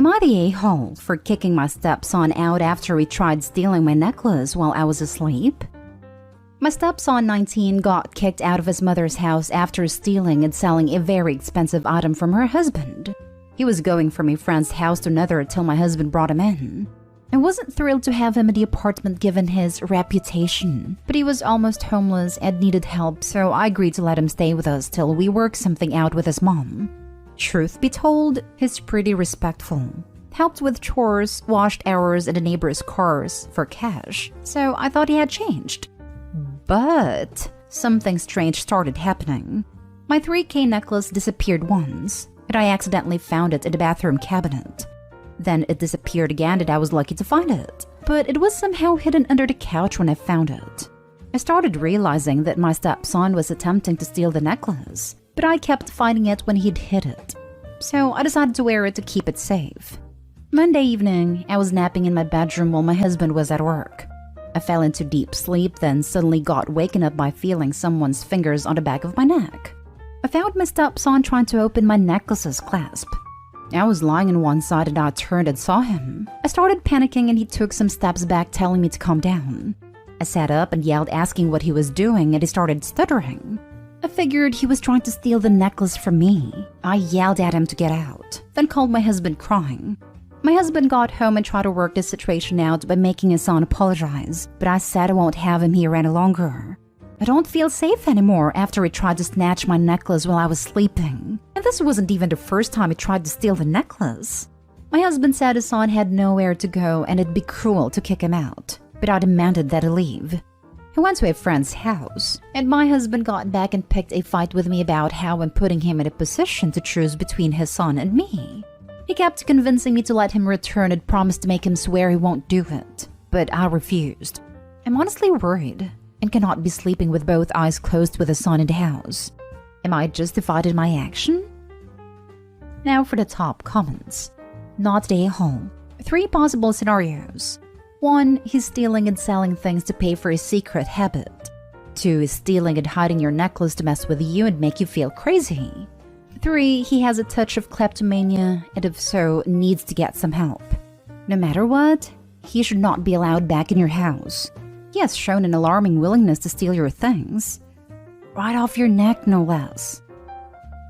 Am I the a-hole for kicking my stepson out after he tried stealing my necklace while I was asleep? My stepson, 19, got kicked out of his mother's house after stealing and selling a very expensive item from her husband. He was going from a friend's house to another until my husband brought him in. I wasn't thrilled to have him in the apartment given his reputation, but he was almost homeless and needed help, so I agreed to let him stay with us till we worked something out with his mom. Truth be told, he's pretty respectful. Helped with chores, washed ours and the neighbors' cars for cash, so I thought he had changed. But something strange started happening. My 3K necklace disappeared once, and I accidentally found it in the bathroom cabinet. Then it disappeared again and I was lucky to find it, but it was somehow hidden under the couch when I found it. I started realizing that my stepson was attempting to steal the necklace, but I kept finding it when he'd hid it. So I decided to wear it to keep it safe. Monday evening, I was napping in my bedroom while my husband was at work. I fell into deep sleep, then suddenly got waken up by feeling someone's fingers on the back of my neck. I found my stepson trying to open my necklace's clasp. I was lying on one side and I turned and saw him. I started panicking and he took some steps back, telling me to calm down. I sat up and yelled, asking what he was doing, and he started stuttering. I figured he was trying to steal the necklace from me. I yelled at him to get out, then called my husband crying. My husband got home and tried to work this situation out by making his son apologize, but I said I won't have him here any longer. I don't feel safe anymore after he tried to snatch my necklace while I was sleeping. And this wasn't even the first time he tried to steal the necklace. My husband said his son had nowhere to go and it'd be cruel to kick him out, but I demanded that he leave. I went to a friend's house, and my husband got back and picked a fight with me about how I'm putting him in a position to choose between his son and me. He kept convincing me to let him return and promised to make him swear he won't do it, but I refused. I'm honestly worried and cannot be sleeping with both eyes closed with a son in the house. Am I justified in my action? Now for the top comments. Not the a-hole. 3 possible scenarios. 1. He's stealing and selling things to pay for his secret habit. 2. He's stealing and hiding your necklace to mess with you and make you feel crazy. 3. He has a touch of kleptomania and if so, needs to get some help. No matter what, he should not be allowed back in your house. He has shown an alarming willingness to steal your things. Right off your neck, no less.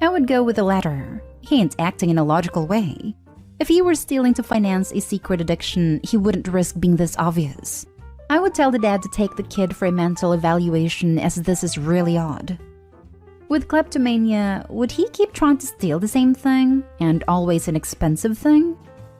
I would go with the latter. He ain't acting in a logical way. If he were stealing to finance a secret addiction, he wouldn't risk being this obvious. I would tell the dad to take the kid for a mental evaluation, as this is really odd. With kleptomania, would he keep trying to steal the same thing, and always an expensive thing?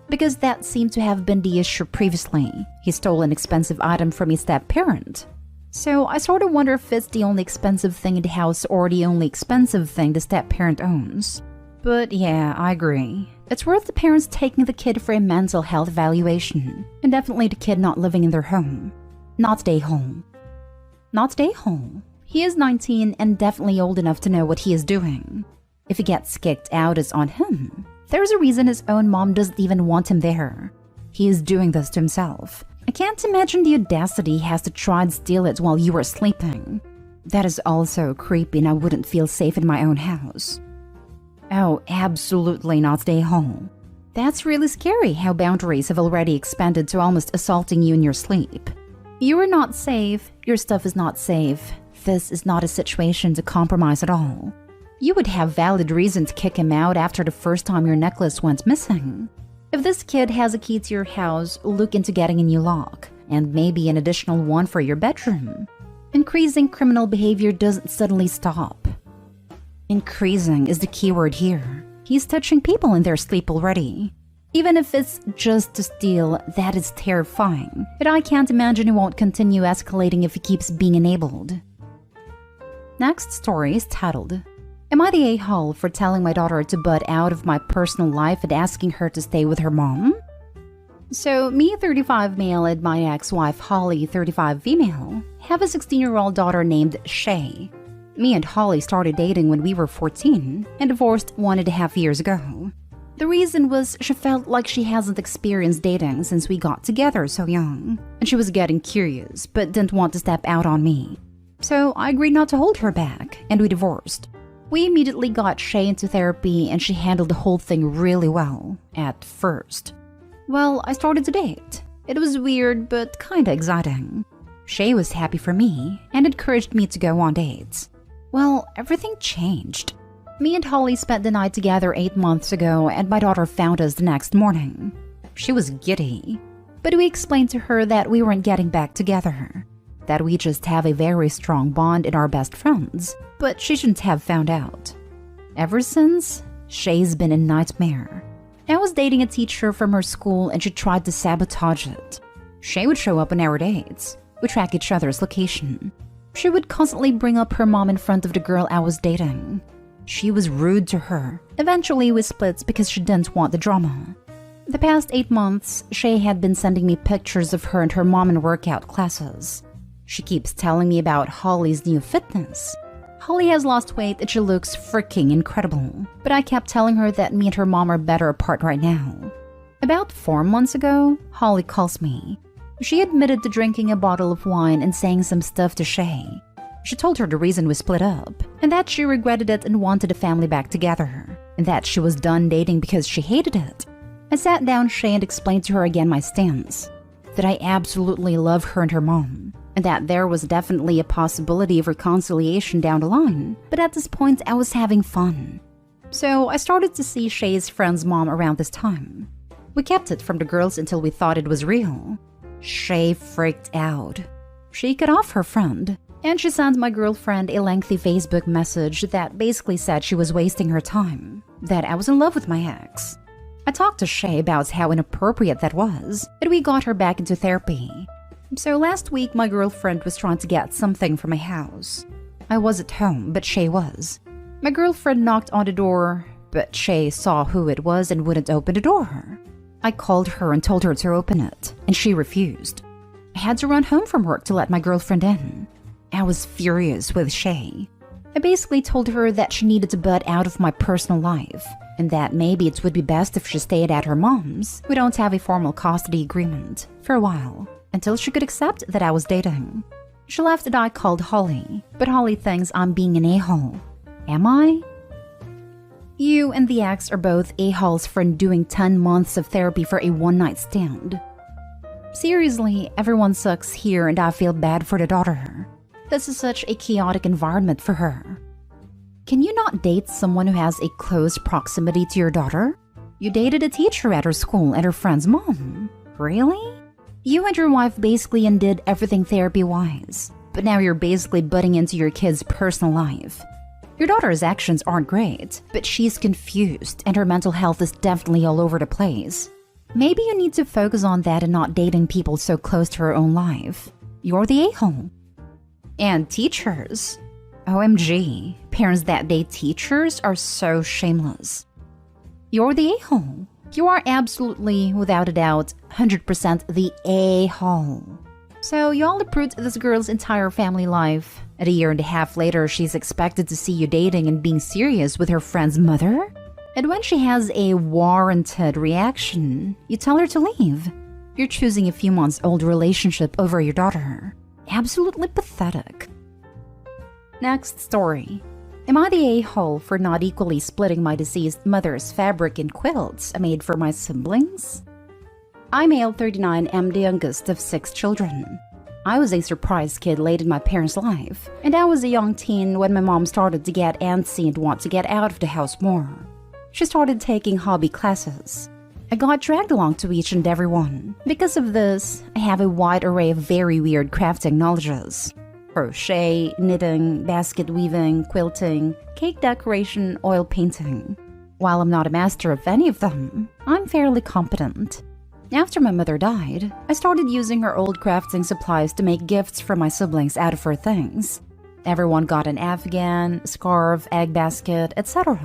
Because that seemed to have been the issue previously. He stole an expensive item from his step-parent. So I sort of wonder if it's the only expensive thing in the house or the only expensive thing the step-parent owns. But yeah, I agree. It's worth the parents taking the kid for a mental health evaluation, and definitely the kid not living in their home. Not stay home. Not stay home. He is 19 and definitely old enough to know what he is doing. If he gets kicked out, it's on him. There's a reason his own mom doesn't even want him there. He is doing this to himself. I can't imagine the audacity he has to try and steal it while you are sleeping. That is also creepy and I wouldn't feel safe in my own house. Oh, absolutely not stay home. That's really scary how boundaries have already expanded to almost assaulting you in your sleep. You are not safe, your stuff is not safe. This is not a situation to compromise at all. You would have valid reason to kick him out after the first time your necklace went missing. If this kid has a key to your house, look into getting a new lock, and maybe an additional one for your bedroom. Increasing criminal behavior doesn't suddenly stop. Increasing is the key word here. He's touching people in their sleep already. Even if it's just to steal, that is terrifying. But I can't imagine it won't continue escalating if he keeps being enabled. Next story is titled, Am I the a-hole for telling my daughter to butt out of my personal life and asking her to stay with her mom? So, me, 35 male, and my ex-wife, Holly, 35 female, have a 16-year-old daughter named Shay. Me and Holly started dating when we were 14 and divorced 1.5 years ago. The reason was she felt like she hasn't experienced dating since we got together so young, and she was getting curious but didn't want to step out on me. So I agreed not to hold her back, and we divorced. We immediately got Shay into therapy and she handled the whole thing really well, at first. Well, I started to date. It was weird but kinda exciting. Shay was happy for me and encouraged me to go on dates. Well, everything changed. Me and Holly spent the night together 8 months ago and my daughter found us the next morning. She was giddy, but we explained to her that we weren't getting back together, that we just have a very strong bond and are best friends, but she shouldn't have found out. Ever since, Shay's been a nightmare. I was dating a teacher from her school and she tried to sabotage it. Shay would show up on our dates. We track each other's location. She would constantly bring up her mom in front of the girl I was dating. She was rude to her. Eventually, we split because she didn't want the drama. The past 8 months, Shay had been sending me pictures of her and her mom in workout classes. She keeps telling me about Holly's new fitness. Holly has lost weight and she looks freaking incredible. But I kept telling her that me and her mom are better apart right now. About 4 months ago, Holly calls me. She admitted to drinking a bottle of wine and saying some stuff to Shay. She told her the reason we split up, and that she regretted it and wanted the family back together, and that she was done dating because she hated it. I sat down Shay and explained to her again my stance, that I absolutely love her and her mom, and that there was definitely a possibility of reconciliation down the line, but at this point I was having fun. So I started to see Shay's friend's mom around this time. We kept it from the girls until we thought it was real. Shay freaked out. She cut off her friend, and she sent my girlfriend a lengthy Facebook message that basically said she was wasting her time, that I was in love with my ex. I talked to Shay about how inappropriate that was, and we got her back into therapy. So last week, my girlfriend was trying to get something from my house. I was at home, but Shay was. My girlfriend knocked on the door, but Shay saw who it was and wouldn't open the door. I called her and told her to open it, and she refused. I had to run home from work to let my girlfriend in. I was furious with Shay. I basically told her that she needed to butt out of my personal life, and that maybe it would be best if she stayed at her mom's. We don't have a formal custody agreement, for a while, until she could accept that I was dating. She left and I called Holly, but Holly thinks I'm being an a-hole. Am I? You and the ex are both a-holes for doing 10 months of therapy for a one-night stand. Seriously, everyone sucks here and I feel bad for the daughter. This is such a chaotic environment for her. Can you not date someone who has a close proximity to your daughter? You dated a teacher at her school and her friend's mom. Really? You and your wife basically undid everything therapy-wise, but now you're basically butting into your kid's personal life. Your daughter's actions aren't great, but she's confused and her mental health is definitely all over the place. Maybe you need to focus on that and not dating people so close to her own life. You're the a-hole. And teachers. OMG, parents that date teachers are so shameless. You're the a-hole. You are absolutely, without a doubt, 100% the a-hole. So you all uproot this girl's entire family life. And a year and a half later, she's expected to see you dating and being serious with her friend's mother? And when she has a warranted reaction, you tell her to leave. You're choosing a few months old relationship over your daughter. Absolutely pathetic. Next story. Am I the a-hole for not equally splitting my deceased mother's fabric in quilts I made for my siblings? I'm male 39, am the youngest of 6 children. I was a surprise kid late in my parents' life, and I was a young teen when my mom started to get antsy and want to get out of the house more. She started taking hobby classes. I got dragged along to each and every one. Because of this, I have a wide array of very weird crafting knowledges. Crochet, knitting, basket weaving, quilting, cake decoration, oil painting. While I'm not a master of any of them, I'm fairly competent. After my mother died, I started using her old crafting supplies to make gifts for my siblings out of her things. Everyone got an afghan, scarf, egg basket, etc.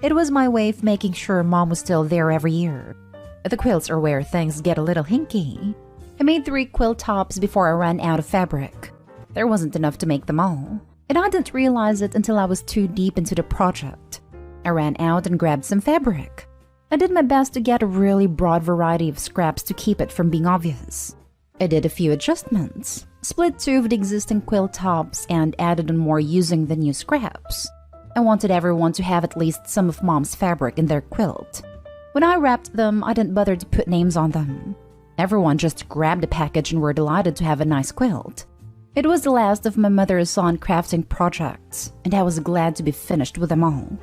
It was my way of making sure mom was still there every year. The quilts are where things get a little hinky. I made 3 quilt tops before I ran out of fabric. There wasn't enough to make them all, and I didn't realize it until I was too deep into the project. I ran out and grabbed some fabric. I did my best to get a really broad variety of scraps to keep it from being obvious. I did a few adjustments, split 2 of the existing quilt tops and added on more using the new scraps. I wanted everyone to have at least some of Mom's fabric in their quilt. When I wrapped them, I didn't bother to put names on them. Everyone just grabbed the package and were delighted to have a nice quilt. It was the last of my mother's on crafting projects, and I was glad to be finished with them all.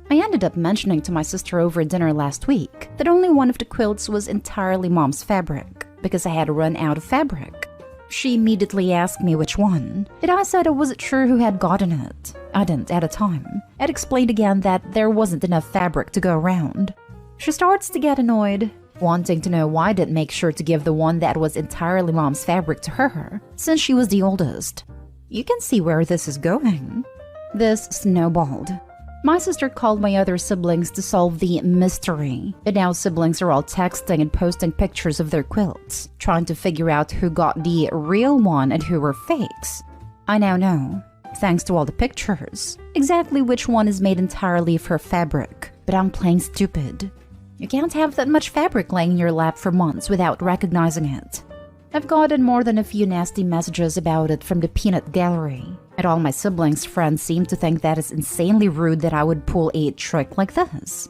I ended up mentioning to my sister over dinner last week that only one of the quilts was entirely Mom's fabric, because I had run out of fabric. She immediately asked me which one, and I said I wasn't sure who had gotten it. I didn't at the time. I'd explained again that there wasn't enough fabric to go around. She starts to get annoyed, wanting to know why I didn't make sure to give the one that was entirely Mom's fabric to her, since she was the oldest. You can see where this is going. This snowballed. My sister called my other siblings to solve the mystery, and now siblings are all texting and posting pictures of their quilts, trying to figure out who got the real one and who were fakes. I now know, thanks to all the pictures, exactly which one is made entirely of her fabric, but I'm playing stupid. You can't have that much fabric laying in your lap for months without recognizing it. I've gotten more than a few nasty messages about it from the peanut gallery, and all my siblings' friends seem to think that it's insanely rude that I would pull a trick like this.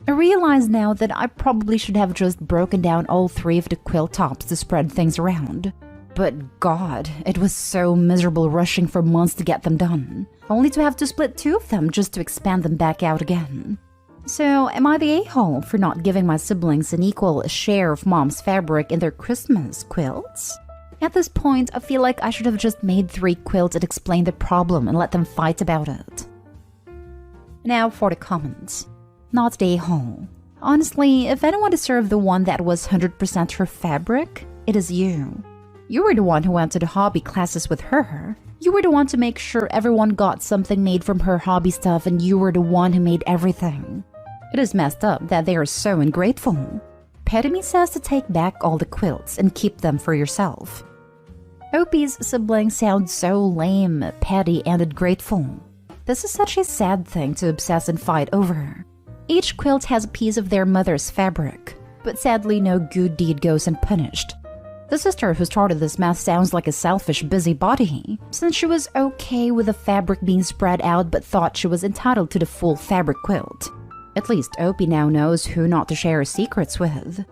I realize now that I probably should have just broken down all 3 of the quilt tops to spread things around. But God, it was so miserable rushing for months to get them done, only to have to split 2 of them just to expand them back out again. So, am I the a-hole for not giving my siblings an equal share of Mom's fabric in their Christmas quilts? At this point, I feel like I should have just made 3 quilts and explained the problem and let them fight about it. Now for the comments. Not the a-hole. Honestly, if anyone deserved the one that was 100% her fabric, it is you. You were the one who went to the hobby classes with her. You were the one to make sure everyone got something made from her hobby stuff, and you were the one who made everything. It is messed up that they are so ungrateful. Petty says to take back all the quilts and keep them for yourself. Opie's siblings sound so lame, petty, and ungrateful. This is such a sad thing to obsess and fight over. Each quilt has a piece of their mother's fabric, but sadly no good deed goes unpunished. The sister who started this mess sounds like a selfish busybody, since she was okay with the fabric being spread out but thought she was entitled to the full fabric quilt. At least Opie now knows who not to share her secrets with.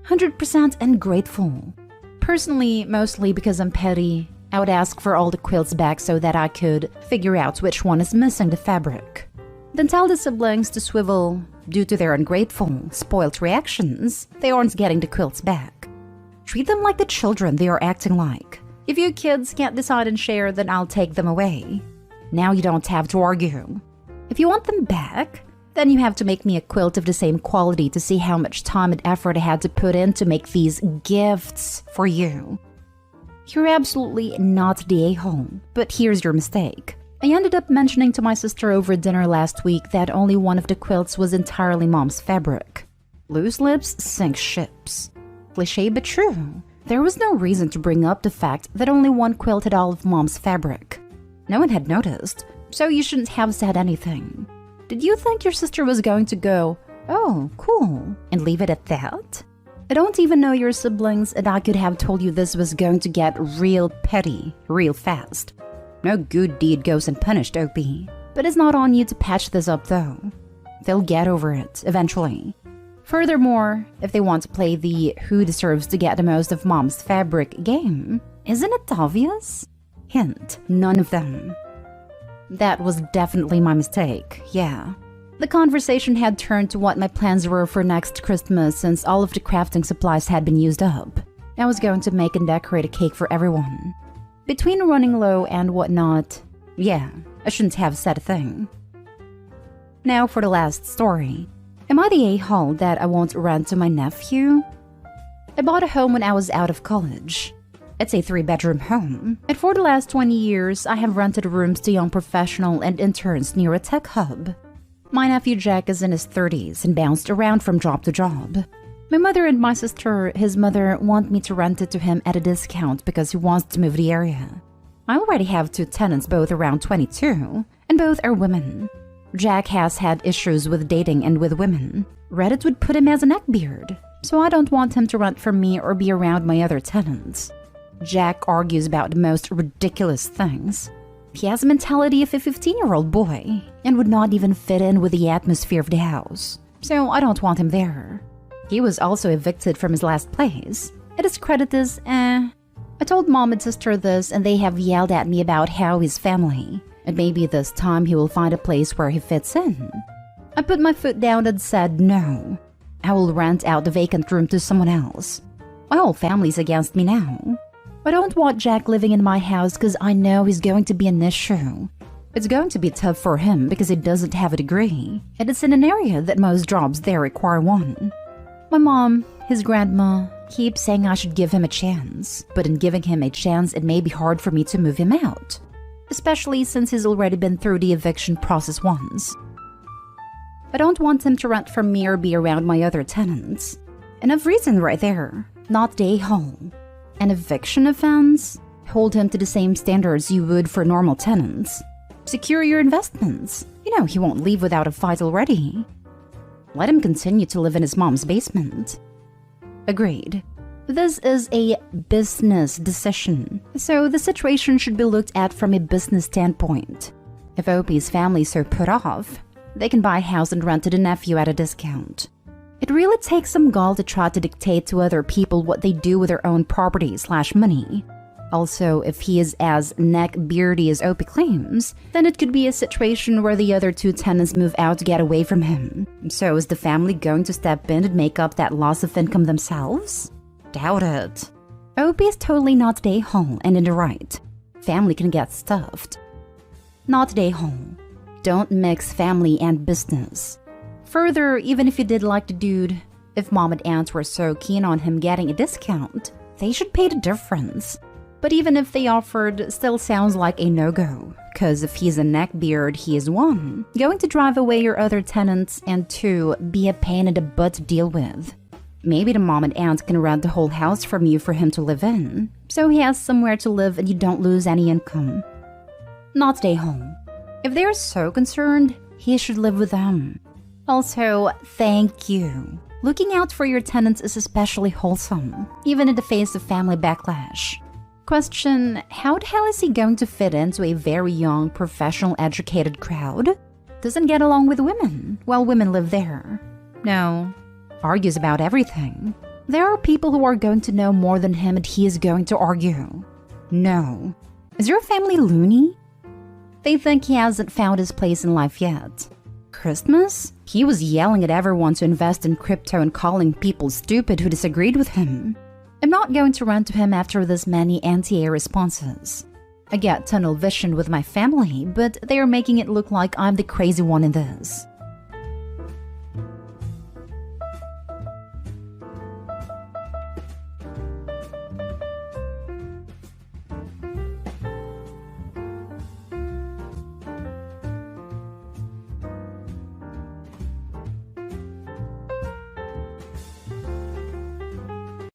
100% ungrateful. Personally, mostly because I'm petty, I would ask for all the quilts back so that I could figure out which one is missing the fabric. Then tell the siblings to swivel. Due to their ungrateful, spoilt reactions, they aren't getting the quilts back. Treat them like the children they are acting like. If you kids can't decide and share, then I'll take them away. Now you don't have to argue. If you want them back, then you have to make me a quilt of the same quality to see how much time and effort I had to put in to make these gifts for you. You're absolutely not the a-hole, but here's your mistake. I ended up mentioning to my sister over dinner last week that only one of the quilts was entirely Mom's fabric. Loose lips sink ships. Cliché but true. There was no reason to bring up the fact that only one quilt had all of Mom's fabric. No one had noticed, so you shouldn't have said anything. Did you think your sister was going to go, "Oh, cool," and leave it at that? I don't even know your siblings, and I could have told you this was going to get real petty, real fast. No good deed goes unpunished, Opie. But it's not on you to patch this up, though. They'll get over it, eventually. Furthermore, if they want to play the who deserves to get the most of Mom's fabric game, isn't it obvious? Hint, none of them. That was definitely my mistake, yeah. The conversation had turned to what my plans were for next Christmas since all of the crafting supplies had been used up. I was going to make and decorate a cake for everyone. Between running low and whatnot, yeah, I shouldn't have said a thing. Now for the last story. Am I the a-hole that I won't rent to my nephew? I bought a home when I was out of college. It's a 3-bedroom home, and for the last 20 years, I have rented rooms to young professionals and interns near a tech hub. My nephew Jack is in his 30s and bounced around from job to job. My mother and my sister, his mother, want me to rent it to him at a discount because he wants to move the area. I already have 2 tenants, both around 22, and both are women. Jack has had issues with dating and with women. Reddit would put him as a neckbeard, so I don't want him to rent from me or be around my other tenants. Jack argues about the most ridiculous things. He has the mentality of a 15-year-old boy and would not even fit in with the atmosphere of the house. So I don't want him there. He was also evicted from his last place. At his credit is, I told mom and sister this and they have yelled at me about how his family. And maybe this time he will find a place where he fits in. I put my foot down and said no. I will rent out the vacant room to someone else. My whole family's against me now. I don't want Jack living in my house because I know he's going to be an issue. It's going to be tough for him because he doesn't have a degree, and it's in an area that most jobs there require one. My mom, his grandma, keeps saying I should give him a chance, but in giving him a chance it may be hard for me to move him out, especially since he's already been through the eviction process once. I don't want him to rent from me or be around my other tenants. Enough reason right there, not the a-hole. An eviction offense? Hold him to the same standards you would for normal tenants. Secure your investments. You know he won't leave without a fight already. Let him continue to live in his mom's basement. Agreed. This is a business decision, so the situation should be looked at from a business standpoint. If Opie's family is so put off, they can buy a house and rent to the nephew at a discount. It really takes some gall to try to dictate to other people what they do with their own property/money. Also, if he is as neck-beardy as Opie claims, then it could be a situation where the other two tenants move out to get away from him. So is the family going to step in and make up that loss of income themselves? Doubt it. Opie is totally not the a-hole and in the right. Family can get stuffed. Not the a-hole. Don't mix family and business. Further, even if you did like the dude, if mom and aunt were so keen on him getting a discount, they should pay the difference. But even if they offered, still sounds like a no-go. Cause if he's a neckbeard, he is 1, going to drive away your other tenants, and 2, be a pain in the butt to deal with. Maybe the mom and aunt can rent the whole house from you for him to live in, so he has somewhere to live and you don't lose any income. Not stay home. If they're so concerned, he should live with them. Also, thank you. Looking out for your tenants is especially wholesome, even in the face of family backlash. Question, how the hell is he going to fit into a very young, professional, educated crowd? Doesn't get along with women, while women live there. No. Argues about everything. There are people who are going to know more than him and he is going to argue. No. Is your family loony? They think he hasn't found his place in life yet. Christmas? He was yelling at everyone to invest in crypto and calling people stupid who disagreed with him. I'm not going to run to him after this many anti-A responses. I get tunnel vision with my family, but they are making it look like I'm the crazy one in this.